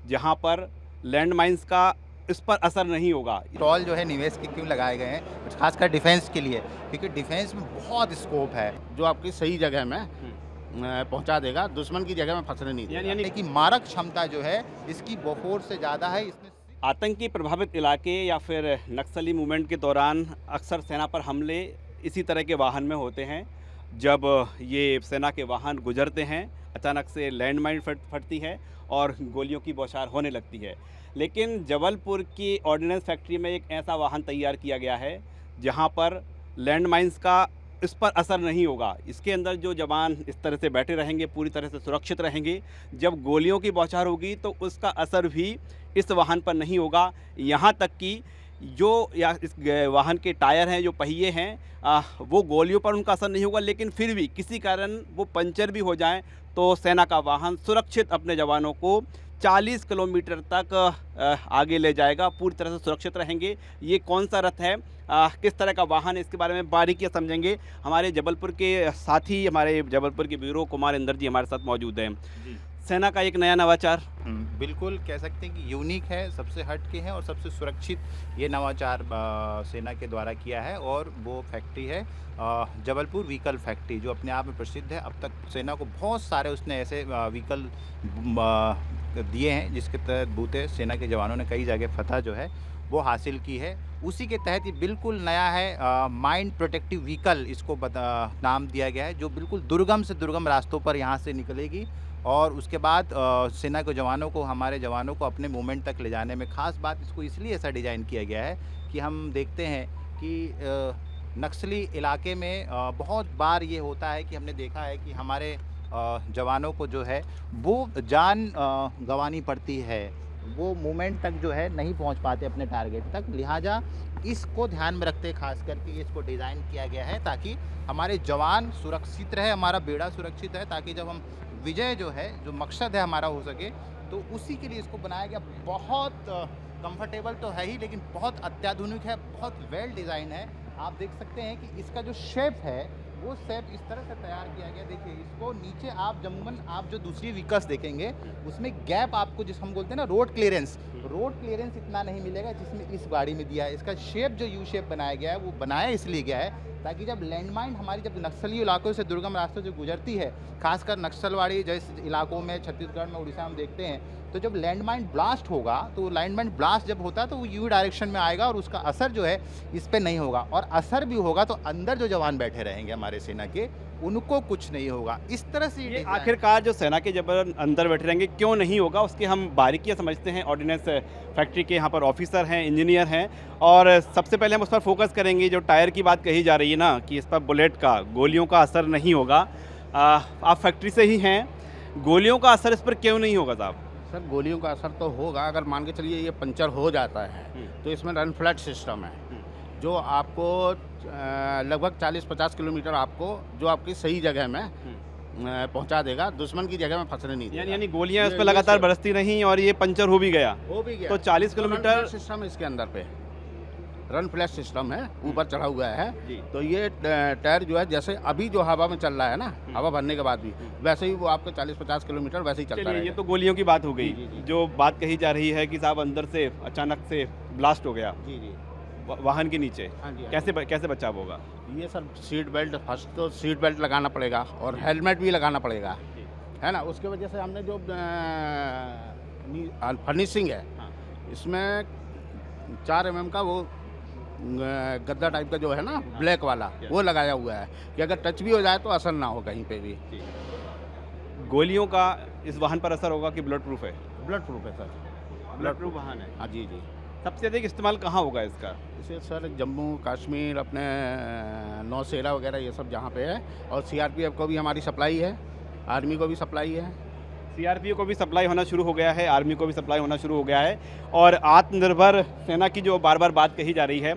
जहां पर लैंडमाइंस का इस पर असर नहीं होगा। टॉल जो है निवेश के क्यों लगाए गए हैं, खासकर डिफेंस के लिए, क्योंकि डिफेंस में बहुत स्कोप है जो आपकी सही जगह में पहुंचा देगा, दुश्मन की जगह में फंसने नहीं देगा। यानी कि मारक क्षमता जो है इसकी बोफोर्स से ज़्यादा है। इसमें आतंकी प्रभावित इलाके या फिर नक्सली मूवमेंट के दौरान अक्सर सेना पर हमले इसी तरह के वाहन में होते हैं। जब ये सेना के वाहन गुजरते हैं, अचानक से लैंडमाइन फटती है और गोलियों की बौछार होने लगती है। लेकिन जबलपुर की ऑर्डिनेंस फैक्ट्री में एक ऐसा वाहन तैयार किया गया है जहां पर लैंडमाइंस का इस पर असर नहीं होगा। इसके अंदर जो जवान इस तरह से बैठे रहेंगे, पूरी तरह से सुरक्षित रहेंगे। जब गोलियों की बौछार होगी तो उसका असर भी इस वाहन पर नहीं होगा। यहाँ तक कि जो या इस वाहन के टायर हैं, जो पहिए हैं, वो गोलियों पर उनका असर नहीं होगा। लेकिन फिर भी किसी कारण वो पंचर भी हो जाएं तो सेना का वाहन सुरक्षित अपने जवानों को 40 किलोमीटर तक आगे ले जाएगा, पूरी तरह से सुरक्षित रहेंगे। ये कौन सा रथ है, किस तरह का वाहन है, इसके बारे में बारीकियां समझेंगे। हमारे जबलपुर के साथी, हमारे जबलपुर के ब्यूरो कुमार इंदर जी हमारे साथ मौजूद हैं। सेना का एक नया नवाचार, बिल्कुल कह सकते हैं कि यूनिक है, सबसे हट के है और सबसे सुरक्षित ये नवाचार सेना के द्वारा किया है। और वो फैक्ट्री है जबलपुर व्हीकल फैक्ट्री, जो अपने आप में प्रसिद्ध है। अब तक सेना को बहुत सारे उसने ऐसे व्हीकल दिए हैं जिसके तहत बूते सेना के जवानों ने कई जगह फतह जो है वो हासिल की है। उसी के तहत ये बिल्कुल नया है, माइंड प्रोटेक्टिव व्हीकल इसको नाम दिया गया है, जो बिल्कुल दुर्गम से दुर्गम रास्तों पर यहाँ से निकलेगी। और उसके बाद सेना के जवानों को, हमारे जवानों को अपने मूवमेंट तक ले जाने में खास बात, इसको इसलिए ऐसा डिज़ाइन किया गया है कि हम देखते हैं कि नक्सली इलाके में बहुत बार ये होता है कि हमने देखा है कि हमारे जवानों को जो है वो जान गंवानी पड़ती है, वो मूवमेंट तक जो है नहीं पहुंच पाते अपने टारगेट तक। लिहाजा इसको ध्यान में रखते खास करके इसको डिज़ाइन किया गया है ताकि हमारे जवान सुरक्षित रहे, हमारा बेड़ा सुरक्षित है, ताकि जब हम विजय जो है, जो मकसद है हमारा, हो सके। तो उसी के लिए इसको बनाया गया। बहुत कंफर्टेबल तो है ही, लेकिन बहुत अत्याधुनिक है, बहुत वेल डिज़ाइन है। आप देख सकते हैं कि इसका जो शेप है वो शेप इस तरह से तैयार किया गया। देखिए, इसको नीचे आप जम्मन आप जो दूसरी व्हीकल्स देखेंगे उसमें गैप आपको, जिस हम बोलते हैं ना रोड क्लियरेंस इतना नहीं मिलेगा जिसमें इस गाड़ी में दिया है। इसका शेप जो यू शेप बनाया गया है वो बनाया इसलिए गया है ताकि जब लैंडमाइन हमारी जब नक्सली इलाकों से, दुर्गम रास्तों से गुजरती है, खासकर नक्सलवाड़ी जैसे इलाकों में, छत्तीसगढ़ में, उड़ीसा में देखते हैं, तो जब लैंडमाइन ब्लास्ट होगा, तो लैंडमाइन ब्लास्ट जब होता है तो वो यू डायरेक्शन में आएगा और उसका असर जो है इस पर नहीं होगा। और असर भी होगा तो अंदर जो जवान बैठे रहेंगे हमारे सेना के, उनको कुछ नहीं होगा। इस तरह से ये आखिरकार जो सेना के जब अंदर बैठे रहेंगे क्यों नहीं होगा, उसकी हम बारीकियां समझते हैं। ऑर्डिनेंस फैक्ट्री के यहाँ पर ऑफिसर हैं, इंजीनियर हैं, और सबसे पहले हम उस पर फोकस करेंगे। जो टायर की बात कही जा रही है ना, कि इस पर बुलेट का, गोलियों का असर नहीं होगा। आप फैक्ट्री से ही हैं, गोलियों का असर इस पर क्यों नहीं होगा साहब? सर, गोलियों का असर तो होगा। अगर मान के चलिए ये पंचर हो जाता है तो इसमें रन फ्लैट सिस्टम है, जो आपको लगभग 40-50 किलोमीटर आपको, जो आपकी सही जगह में पहुंचा देगा, दुश्मन की जगह में फंसने नहीं देगा। यानी गोलियां उस पर लगातार बरसती रहीं और ये पंचर हो भी गया तो 40 किलोमीटर सिस्टम इसके अंदर पे रन फ्लैट सिस्टम है, ऊपर चढ़ा हुआ है। तो ये टायर जो है, जैसे अभी जो हवा में चल रहा है ना, हवा भरने के बाद भी वैसे ही वो आपके 40-50 किलोमीटर वैसे ही चलता रहेगा। ये तो गोलियों की बात हो गई। जो बात कही जा रही है कि साहब अंदर से अचानक से ब्लास्ट हो गया वाहन के नीचे, कैसे बचाव होगा? ये सर सीट बेल्ट, फर्स्ट तो सीट बेल्ट लगाना पड़ेगा और हेलमेट भी लगाना पड़ेगा, है ना। उसके वजह से हमने जो फर्निशिंग है, इसमें 4 mm का वो गद्दा टाइप का जो है ना, ब्लैक वाला, वो लगाया हुआ है कि अगर टच भी हो जाए तो असर ना हो कहीं पे भी। गोलियों का इस वाहन पर असर होगा कि बुलेट प्रूफ है? बुलेट प्रूफ है सर, बुलेट प्रूफ वाहन है। हाँ जी। सबसे अधिक इस्तेमाल कहाँ होगा इसका? इसे सर जम्मू कश्मीर, अपने नौसेना वगैरह, ये सब जहाँ पे है। और CRPF को भी हमारी सप्लाई है, आर्मी को भी सप्लाई है। CRPF को भी सप्लाई होना शुरू हो गया है, आर्मी को भी सप्लाई होना शुरू हो गया है। और आत्मनिर्भर सेना की जो बार बार बात कही जा रही है,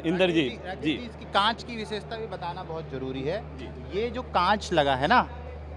इंदर जी इसकी कांच की विशेषता भी बताना बहुत ज़रूरी है। ये जो कांच लगा है ना,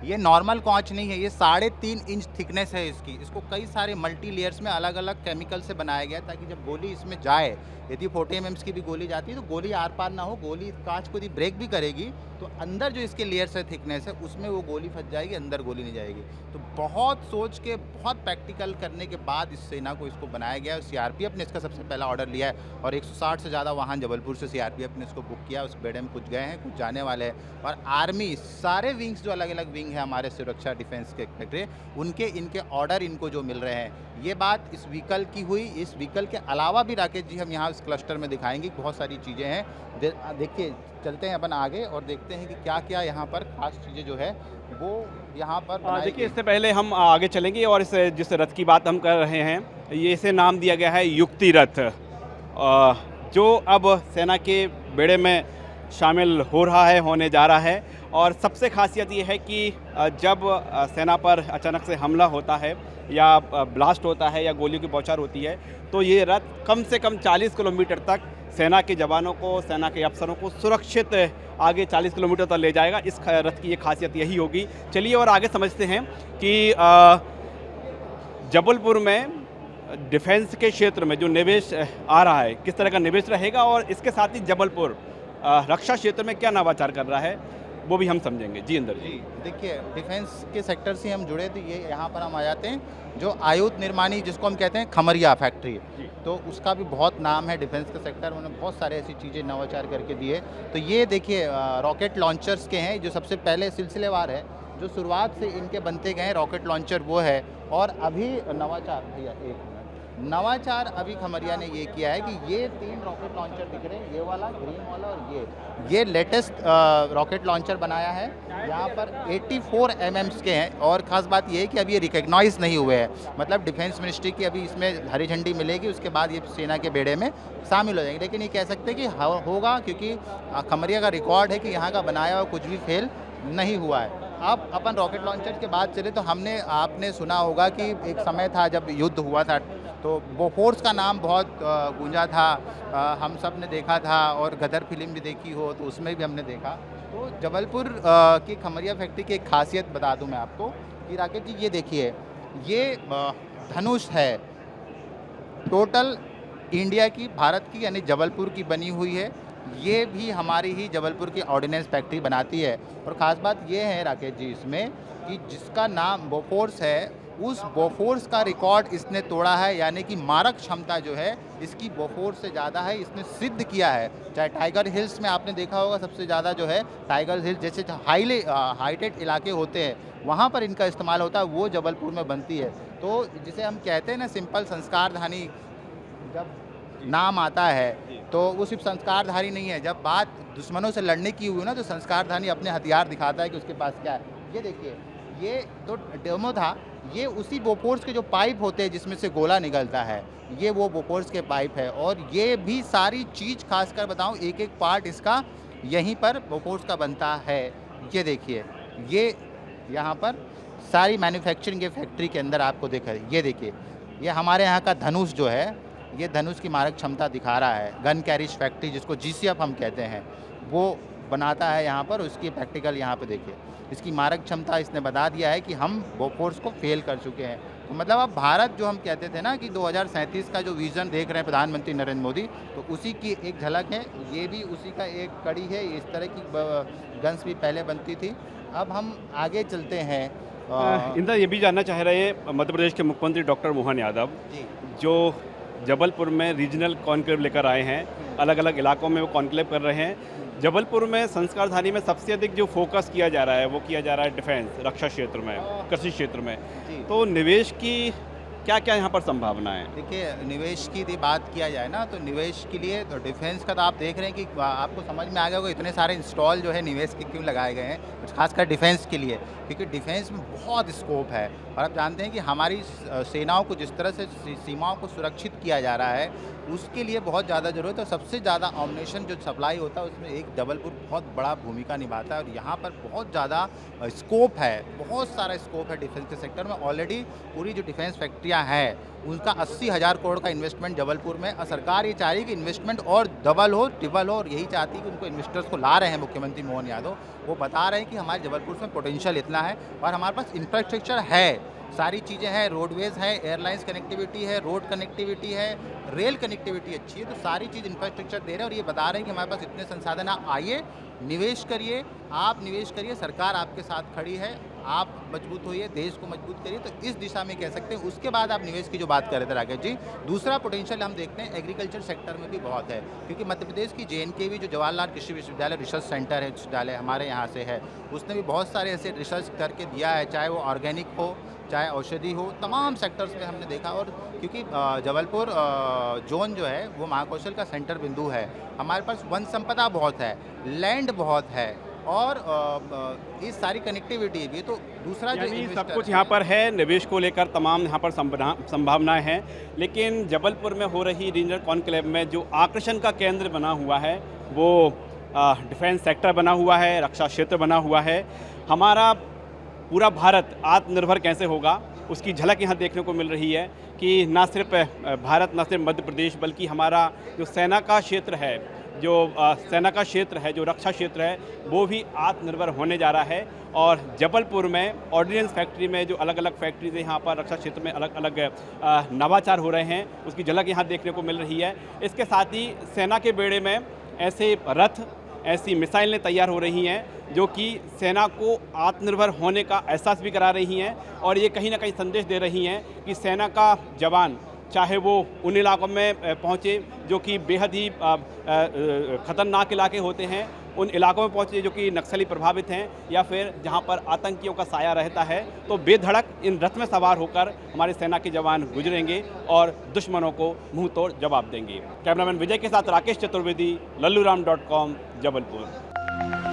ये नॉर्मल कॉच नहीं है, ये 3.5 इंच थिकनेस है इसकी। इसको कई सारे मल्टी लेयर्स में अलग अलग केमिकल से बनाया गया है, ताकि जब गोली इसमें जाए, यदि 40 mm की भी गोली जाती है तो गोली आर पार ना हो, गोली कांच को यदि ब्रेक भी करेगी तो अंदर जो इसके लेयर्स है, थिकनेस है, उसमें वो गोली फंस जाएगी, अंदर गोली नहीं जाएगी। तो बहुत सोच के, बहुत प्रैक्टिकल करने के बाद इस सेना को इसको बनाया गया है। सीआरपीएफ ने इसका सबसे पहला ऑर्डर लिया है और 160 से ज़्यादा वाहन जबलपुर से सीआरपीएफ ने इसको बुक किया। उस बेड़े में कुछ गए हैं, कुछ जाने वाले हैं। और आर्मी सारे विंग्स, जो अलग अलग विंग है हमारे सुरक्षा डिफेंस के फैक्ट्री, उनके इनके ऑर्डर इनको जो मिल रहे हैं। ये बात इस व्हीकल की हुई। इस व्हीकल के अलावा भी राकेश जी हम यहाँ इस क्लस्टर में दिखाएंगे, बहुत सारी चीज़ें हैं। देखिए, चलते हैं अपन आगे और देखते हैं कि क्या क्या यहाँ पर खास चीज़ें जो है वो यहाँ पर बनाई देखिए, गई। इससे पहले हम आगे चलेंगे और इस जिस रथ की बात हम कर रहे हैं, ये इसे नाम दिया गया है युक्ति रथ, जो अब सेना के बेड़े में शामिल हो रहा है, होने जा रहा है। और सबसे खासियत ये है कि जब सेना पर अचानक से हमला होता है या ब्लास्ट होता है या गोलियों की बौछार होती है, तो ये रथ कम से कम 40 किलोमीटर तक सेना के जवानों को, सेना के अफसरों को सुरक्षित आगे 40 किलोमीटर तक ले जाएगा। इस रथ की ये खासियत यही होगी। चलिए और आगे समझते हैं कि जबलपुर में डिफेंस के क्षेत्र में जो निवेश आ रहा है, किस तरह का निवेश रहेगा और इसके साथ ही जबलपुर रक्षा क्षेत्र में क्या नवाचार कर रहा है, वो भी हम समझेंगे। जी इंदर जी। देखिए, डिफेंस के सेक्टर से हम जुड़े, तो ये यहाँ पर हम आ जाते हैं, जो आयुध निर्माणी जिसको हम कहते हैं खमरिया फैक्ट्री, तो उसका भी बहुत नाम है डिफेंस के सेक्टर में। उन्होंने बहुत सारे ऐसी चीज़ें नवाचार करके दिए। तो ये देखिए, रॉकेट लॉन्चर्स के हैं, जो सबसे पहले सिलसिलेवार है, जो शुरुआत से इनके बनते गए हैं रॉकेट लॉन्चर वो है। और अभी नवाचार, भैया एक मिनट, नवाचार अभी खमरिया ने ये किया है कि ये 3 रॉकेट लॉन्चर दिख रहे हैं, ये वाला, ग्रीन वाला और ये लेटेस्ट रॉकेट लॉन्चर बनाया है। यहाँ पर 84 mm के हैं। और ख़ास बात ये है कि अभी ये रिकग्नाइज नहीं हुए हैं, मतलब डिफेंस मिनिस्ट्री की अभी इसमें हरी झंडी मिलेगी, उसके बाद ये सेना के बेड़े में शामिल हो जाएंगे। लेकिन ये कह सकते हैं कि होगा, क्योंकि खमरिया का रिकॉर्ड है कि यहाँ का बनाया हुआ कुछ भी फेल नहीं हुआ है। अब अपन रॉकेट लॉन्चर के बाद चले तो आपने सुना होगा कि एक समय था जब युद्ध हुआ था, तो बोफोर्स का नाम बहुत गूंजा था, हम सब ने देखा था, और गदर फिल्म भी देखी हो तो उसमें भी हमने देखा। तो जबलपुर की खमरिया फैक्ट्री की एक खासियत बता दूं मैं आपको कि राकेश जी, ये देखिए, ये धनुष है, टोटल इंडिया की, भारत की, यानी जबलपुर की बनी हुई है। ये भी हमारी ही जबलपुर की ऑर्डिनेंस फैक्ट्री बनाती है। और ख़ास बात ये है राकेश जी इसमें कि जिसका नाम बोफोर्स है, उस बोफोर्स का रिकॉर्ड इसने तोड़ा है, यानी कि मारक क्षमता जो है इसकी बोफोर्स से ज़्यादा है, इसने सिद्ध किया है। चाहे टाइगर हिल्स में आपने देखा होगा, सबसे ज़्यादा जो है टाइगर हिल्स जैसे हाइटेड इलाके होते हैं, वहाँ पर इनका इस्तेमाल होता है, वो जबलपुर में बनती है। तो जिसे हम कहते हैं ना, सिंपल संस्कारधानी, जब नाम आता है तो वो सिर्फ संस्कारधारी नहीं है, जब बात दुश्मनों से लड़ने की हुई ना, तो संस्कारधानी अपने हथियार दिखाता है कि उसके पास क्या है। ये देखिए, ये तो डेमो था, ये उसी बोफोर्स के जो पाइप होते हैं जिसमें से गोला निकलता है, ये वो बोफोर्स के पाइप है। और ये भी सारी चीज़, खासकर बताऊं, एक एक पार्ट इसका यहीं पर बोफोर्स का बनता है। ये देखिए, ये यहाँ पर सारी मैन्युफैक्चरिंग के फैक्ट्री के अंदर आपको देखा, ये देखिए, ये हमारे यहाँ का धनुष जो है, ये धनुष की मारक क्षमता दिखा रहा है। गन कैरिज फैक्ट्री, जिसको GCF हम कहते हैं, वो बनाता है यहाँ पर। उसकी प्रैक्टिकल यहाँ पे देखिए, इसकी मारक क्षमता इसने बता दिया है कि हम बोफोर्स को फेल कर चुके हैं। तो मतलब अब भारत, जो हम कहते थे ना कि 2037 का जो विज़न देख रहे हैं प्रधानमंत्री नरेंद्र मोदी, तो उसी की एक झलक है। ये भी उसी का एक कड़ी है। इस तरह की गन्स भी पहले बनती थी। अब हम आगे चलते हैं। इंदर, ये भी जानना चाह रहे हैं, मध्य प्रदेश के मुख्यमंत्री डॉक्टर मोहन यादव जी, जो जबलपुर में रीजनल कॉन्क्लेव लेकर आए हैं, अलग अलग इलाकों में वो कॉन्क्लेव कर रहे हैं। जबलपुर में संस्कारधानी में सबसे अधिक जो फोकस किया जा रहा है, वो किया जा रहा है डिफेंस, रक्षा क्षेत्र में, कृषि क्षेत्र में। तो निवेश की क्या क्या यहाँ पर संभावना है? देखिए, निवेश की यदि बात किया जाए ना, तो निवेश के लिए तो डिफेंस का तो आप देख रहे हैं कि आपको समझ में आ गया होगा इतने सारे इंस्टॉल जो है निवेश के क्यों लगाए गए हैं, खासकर डिफेंस के लिए, क्योंकि डिफेंस में बहुत स्कोप है। और आप जानते हैं कि हमारी सेनाओं को जिस तरह से सीमाओं को सुरक्षित किया जा रहा है, उसके लिए बहुत ज़्यादा ज़रूरत है। सबसे ज़्यादा ऑमनेशन जो सप्लाई होता है, उसमें एक जबलपुर बहुत बड़ा भूमिका निभाता है। और यहाँ पर बहुत ज़्यादा स्कोप है, बहुत सारा स्कोप है डिफेंस के सेक्टर में। ऑलरेडी पूरी जो डिफेंस फैक्ट्रियाँ एजेंसियां हैं उनका 80,000 करोड़ का इन्वेस्टमेंट जबलपुर में, और सरकार ये चाह रही है कि इन्वेस्टमेंट और डबल हो, ट्रिपल हो, और यही चाहती है कि उनको इन्वेस्टर्स को ला रहे हैं मुख्यमंत्री मोहन यादव। वो बता रहे हैं कि हमारे जबलपुर में पोटेंशियल इतना है और हमारे पास इंफ्रास्ट्रक्चर है, सारी चीज़ें हैं, रोडवेज़ है, एयरलाइंस कनेक्टिविटी है, रोड कनेक्टिविटी है, रेल कनेक्टिविटी अच्छी है, तो सारी चीज़ इंफ्रास्ट्रक्चर दे रहे हैं और ये बता रहे हैं कि हमारे पास इतने संसाधन हैं, आइए निवेश करिए, आप निवेश करिए, सरकार आपके साथ खड़ी है, आप मजबूत होइए, देश को मजबूत करिए। तो इस दिशा में कह सकते हैं। उसके बाद आप निवेश की जो बात कर रहे थे राकेश जी, दूसरा पोटेंशियल हम देखते हैं एग्रीकल्चर सेक्टर में भी बहुत है, क्योंकि मध्य प्रदेश की JNKV जो जवाहरलाल कृषि विश्वविद्यालय रिसर्च सेंटर है, विश्वविद्यालय हमारे यहाँ से है, उसने भी बहुत सारे ऐसे रिसर्च करके दिया है, चाहे वो ऑर्गेनिक हो, चाहे औषधि हो, तमाम सेक्टर्स में हमने देखा। और क्योंकि जबलपुर जोन जो है वो महाकौशल का सेंटर बिंदु है, हमारे पास वन संपदा बहुत है, लैंड बहुत है, और ये सारी कनेक्टिविटी भी, तो दूसरा जो यानी सब कुछ यहाँ पर है, निवेश को लेकर तमाम यहाँ पर संभावनाएं हैं। लेकिन जबलपुर में हो रही रीजनल कॉन्क्लेव में जो आकर्षण का केंद्र बना हुआ है वो डिफेंस सेक्टर बना हुआ है, रक्षा क्षेत्र बना हुआ है। हमारा पूरा भारत आत्मनिर्भर कैसे होगा उसकी झलक यहाँ देखने को मिल रही है कि ना सिर्फ भारत, ना सिर्फ मध्य प्रदेश, बल्कि हमारा जो सेना का क्षेत्र है, जो रक्षा क्षेत्र है, वो भी आत्मनिर्भर होने जा रहा है। और जबलपुर में ऑर्डिनेंस फैक्ट्री में जो अलग अलग फैक्ट्रीज यहाँ पर रक्षा क्षेत्र में अलग अलग नवाचार हो रहे हैं, उसकी झलक यहाँ देखने को मिल रही है। इसके साथ ही सेना के बेड़े में ऐसे रथ, ऐसी मिसाइलें तैयार हो रही हैं जो कि सेना को आत्मनिर्भर होने का एहसास भी करा रही हैं, और ये कहीं ना कहीं संदेश दे रही हैं कि सेना का जवान चाहे वो उन इलाकों में पहुँचे जो कि बेहद ही ख़तरनाक इलाके होते हैं, उन इलाकों में पहुँचे जो कि नक्सली प्रभावित हैं, या फिर जहां पर आतंकियों का साया रहता है, तो बेधड़क इन रथ में सवार होकर हमारे सेना के जवान गुजरेंगे और दुश्मनों को मुंह तोड़ जवाब देंगे। कैमरामैन विजय के साथ राकेश चतुर्वेदी, लल्लूराम.com, जबलपुर।